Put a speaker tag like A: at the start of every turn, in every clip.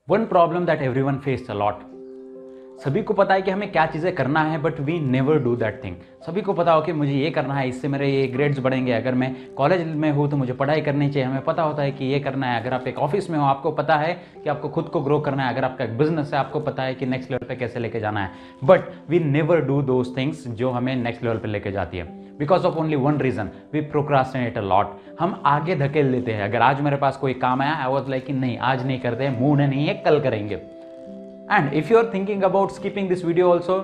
A: One problem that everyone faced a lot. सभी को पता है कि हमें क्या चीज़ें करना है, but we never do that thing. सभी को पता हो कि मुझे ये करना है, इससे मेरे ये ग्रेड्स बढ़ेंगे, अगर मैं कॉलेज में हूँ तो मुझे पढ़ाई करनी चाहिए, हमें पता होता है कि ये करना है। अगर आप एक ऑफिस में हो, आपको पता है कि आपको खुद को ग्रो करना है। अगर आपका एक बिजनेस है, आपको पता है कि नेक्स्ट लेवल पे कैसे लेके जाना है। But we never do those things जो हमें नेक्स्ट लेवल पे लेके जाती है, because of only one reason, we procrastinate a lot. हम आगे धकेल देते हैं। अगर आज मेरे पास कोई काम आया, आई वॉज लाइक नहीं, आज नहीं करते, मूड नहीं है, कल करेंगे। And if you are thinking about skipping this video also,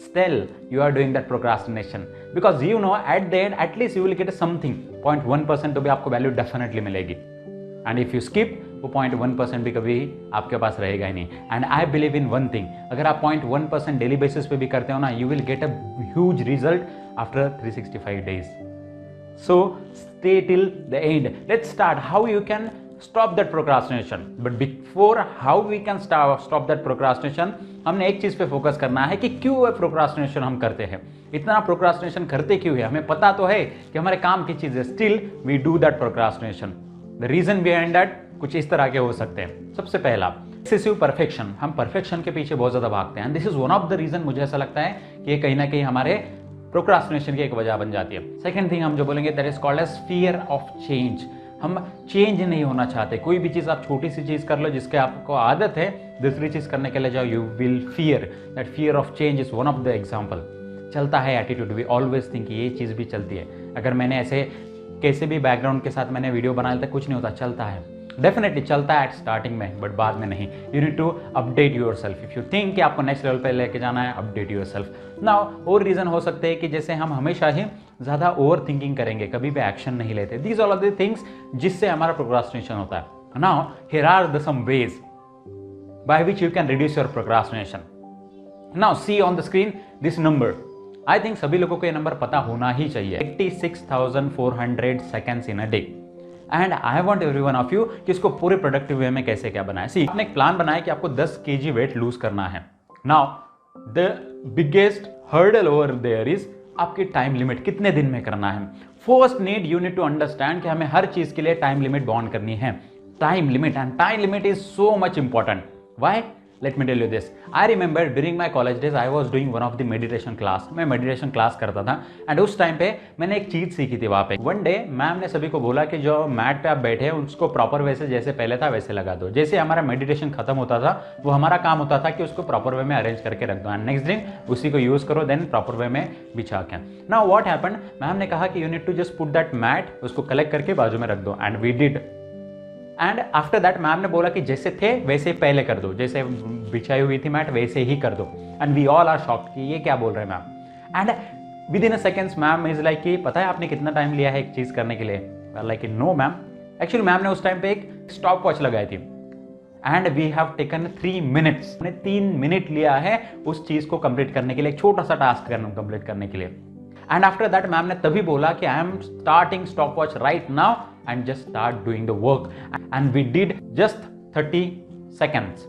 A: still you are doing that procrastination, because you know at the end at least you will get something 0.1% तो भी आपको वैल्यू डेफिनेटली मिलेगी। And if you skip, वो 0.1% भी कभी आपके पास रहेगा ही नहीं। And I believe in one thing, अगर आप 0.1% डेली बेसिस पे भी करते हो ना, you will get a huge result after 365 days. So stay till the end. Let's start how you can stop that procrastination. But before how we can stop that procrastination, हमने एक चीज पे focus करना है कि क्यों वह प्रोक्रास्टिनेशन हम करते हैं। इतना प्रोक्रास्टिनेशन करते क्यों है? हमें पता तो है कि हमारे काम की चीज है, still we do that procrastination. The reason behind that कुछ इस तरह के हो सकते हैं। सबसे पहला, एक्सेसिव परफेक्शन। हम परफेक्शन के पीछे बहुत ज्यादा भागते हैं। This is one of the reason, मुझे ऐसा लगता है कि ये कहीं ना कहीं हमारे प्रोक्रास्टिनेशन की एक वजह बन जाती है। सेकेंड थिंग हम जो बोलेंगे, that is called as fear of change. हम चेंज नहीं होना चाहते। कोई भी चीज़ आप छोटी सी चीज़ कर लो जिसके आपको आदत है, दूसरी चीज़ करने के लिए जाओ, you will fear. That fear of change is one of the example. चलता है एटीट्यूड, वी ऑलवेज थिंक ये चीज़ भी चलती है। अगर मैंने ऐसे कैसे भी बैकग्राउंड के साथ मैंने वीडियो बनाया था, कुछ नहीं होता, चलता है। डेफिनेटली चलता है एट स्टार्टिंग में, बट बाद में नहीं। You need to update your self. If you think कि आपको नेक्स्ट लेवल पे लेके जाना है, अपडेट योर सेल्फ। नाउ और रीजन हो सकते हैं कि जैसे हम हमेशा ही ज्यादा ओवर थिंकिंग करेंगे, कभी भी एक्शन नहीं लेते। These all are the things जिससे हमारा प्रोक्रास्टिनेशन होता है। Now here are the some ways by which you can reduce your procrastination. Now see on the screen this number. I think सभी लोगों को ये नंबर पता होना ही चाहिए, 86,400 seconds in a day. And I want every one of you कि इसको पूरे प्रोडक्टिव वे में कैसे क्या बनाए। सी, आपने एक प्लान बनाया कि आपको 10 kg वेट लूज करना है। Now the biggest hurdle over there is आपकी टाइम लिमिट, कितने दिन में करना है। First need you need to understand कि हमें हर चीज के लिए टाइम लिमिट बॉन्ड करनी है। Time limit, and time limit is so much important. Why? Let me tell you this. I remember during my college days I was doing one of the meditation class. मैं meditation class करता था and उस time पे मैंने एक चीज सीखी थी वहां पे। वन डे मैम ने सभी को बोला कि जो मैट पे आप बैठे हैं उसको प्रॉपर वे से जैसे पहले था वैसे लगा दो। जैसे हमारा मेडिटेशन खत्म होता था, वो हमारा काम होता था कि उसको प्रॉपर वे में अरेंज करके रख दो एंड नेक्स्ट दिन उसी को यूज करो, देन प्रॉपर वे में बिछा के। नाउ व्हाट हैपेंड, मैम ने कहा कि you need to just put that mat, उसको कलेक्ट करके बाजू में रख दो and we did. And after that ma'am ने बोला कि जैसे थे वैसे ही पहले कर दो, जैसे बिछाई हुई थी मैट वैसे ही कर दो। And we all are shocked कि ये क्या बोल रहे हैं ma'am. And within a seconds ma'am is like कि पता है आपने कितना टाइम लिया है एक चीज करने के लिए? Like no ma'am. Actually ma'am ने उस टाइम पे एक स्टॉप वॉच लगाई थी and we have taken 3 minutes। हमने 3 मिनट लिया है उस चीज को कंप्लीट करने के लिए, छोटा सा टास्क कंप्लीट करने के लिए। एंड आफ्टर दैट मैम ने तभी बोला कि I am starting stop watch right now and just start doing the work. And we did just 30 seconds।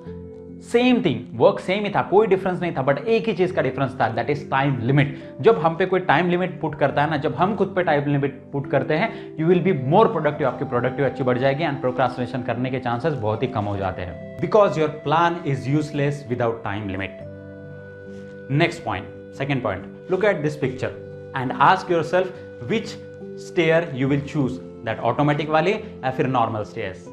A: Same thing, work same ही था, कोई डिफरेंस नहीं था, बट एक ही चीज का डिफरेंस था, दैट इज टाइम लिमिट। जब हम पे कोई टाइम लिमिट पुट करता है ना, जब हम खुद पे टाइम लिमिट पुट करते हैं, you will be more productive, आपकी प्रोडक्टिव अच्छी बढ़ जाएगी एंड प्रोक्रास्टिनेशन करने के चांसेस बहुत ही कम हो जाते हैं, because your plan is useless without time limit. Next point, second point, look at this picture and ask yourself which stair you will choose, that automatic वाली या फिर normal stairs.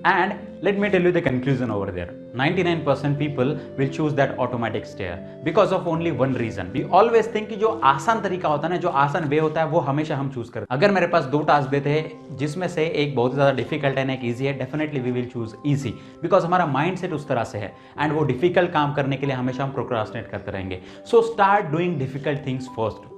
A: And let me tell you the conclusion over there. 99% people will choose that automatic stair because of only one reason. We always think कि जो आसान तरीका होता है ना, जो आसान वे होता है, वो हमेशा हम चूज करते हैं। अगर मेरे पास 2 टास्क देते हैं जिसमें से एक बहुत ज्यादा डिफिकल्ट है ना एक ईजी है, definitely we will choose easy, because हमारा माइंड सेट उस तरह से है एंड वो डिफिकल्ट काम करने के लिए हमेशा हम प्रोक्रास्टिनेट करते रहेंगे। So start doing difficult things first.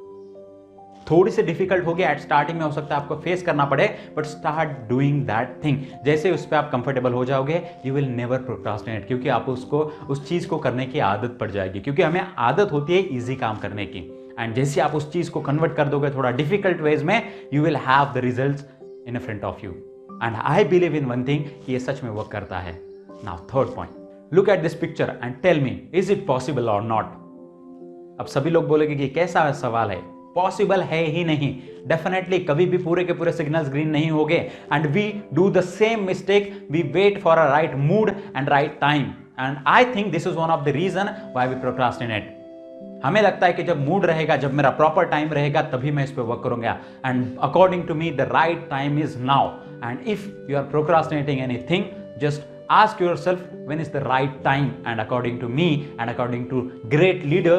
A: थोड़ी सी डिफिकल्ट होगी एट स्टार्टिंग में, हो सकता है आपको फेस करना पड़े, but start doing that thing. जैसे उस पर आप कंफर्टेबल हो जाओगे, यू विल नेवर प्रोक्रास्टिनेट, क्योंकि आप उसको उस चीज को करने की आदत पड़ जाएगी, क्योंकि हमें आदत होती है इजी काम करने की। एंड जैसे आप उस चीज को कन्वर्ट कर दोगे थोड़ा डिफिकल्ट वेज में, you will have the results in front of you. And I believe in one thing कि ये सच में वर्क करता है। Now third point, look at this picture and tell me is it possible or not. अब सभी लोग बोलेंगे कि कैसा सवाल है, पॉसिबल है ही नहीं। डेफिनेटली कभी भी पूरे के पूरे सिग्नल्स ग्रीन नहीं होंगे and we do the same mistake, we wait for a right mood and right time and I think this is one of the reason why we procrastinate. हमें लगता है कि जब मूड रहेगा, जब मेरा प्रॉपर टाइम रहेगा तभी मैं इस पर वर्क करूंगा and according to me the right time is now and if you are procrastinating anything just ask yourself when is the right time and according to me and according to great leader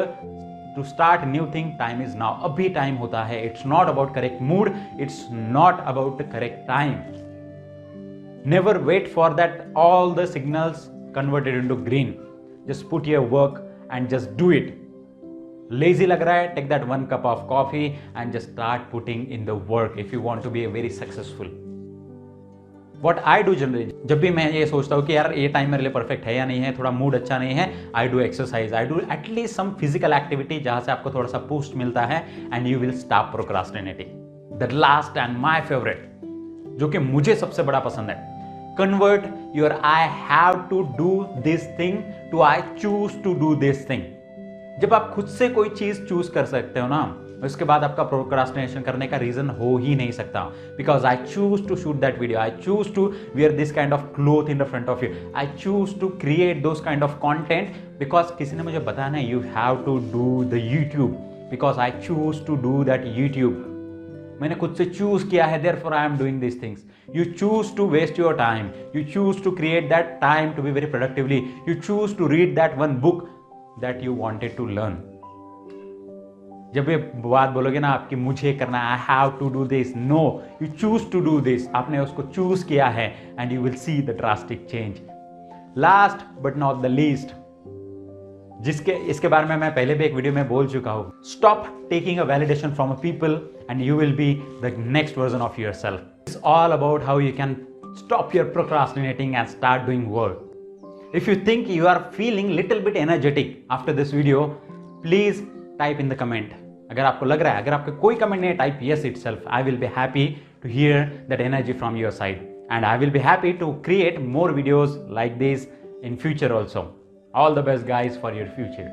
A: to start new thing, time is now. abhi time hota hai, it's not about correct mood, it's not about the correct time. Never wait for that all the signals converted into green. Just put your work and just do it. Lazy lag raha hai, take that 1 cup of coffee and just start putting in the work if you want to be a very successful. What I do generally, जब भी मैं ये सोचता हूँ कि यार ये time मेरे लिए परफेक्ट है या नहीं है, थोड़ा मूड अच्छा नहीं है, I do exercise, I do at least some physical activity जहाँ से आपको थोड़ा सा बूस्ट मिलता है and you will stop procrastinating. The last and my favourite, जो कि मुझे सबसे बड़ा पसंद है, convert your I have to do this thing to I choose to do this thing. जब आप खुद से कोई चीज चूज कर सकते हो ना, उसके बाद आपका प्रोक्रास्टिनेशन करने का रीजन हो ही नहीं सकता। Because I choose to shoot that video, I choose to wear this kind of cloth in the front of you, I choose to create those kind of content because किसी ने मुझे बताया ना you have to do the YouTube, because I choose to do that YouTube. मैंने खुद से choose किया है, therefore I am doing these things. You choose to waste your time, you choose to create that time to be very productively, you choose to read that one book that you wanted to learn. जब ये बात बोलोगे ना आपकी मुझे करना है, I have to do this, no, you choose to do this, आपने उसको चूज किया है and you will see the drastic change. Last but not the least, जिसके इसके बारे में मैं पहले भी एक वीडियो में बोल चुका हूं, stop taking a validation from a people and you will be the next version of yourself. It's all about how you can stop your procrastinating and start doing work. If you think you are feeling little bit energetic after this video, please type in the comment. अगर आपको लग रहा है, अगर आपका कोई comment नहीं है, type yes itself. I will be happy to hear that energy from your side, and I will be happy to create more videos like this in future also. All the best guys for your future.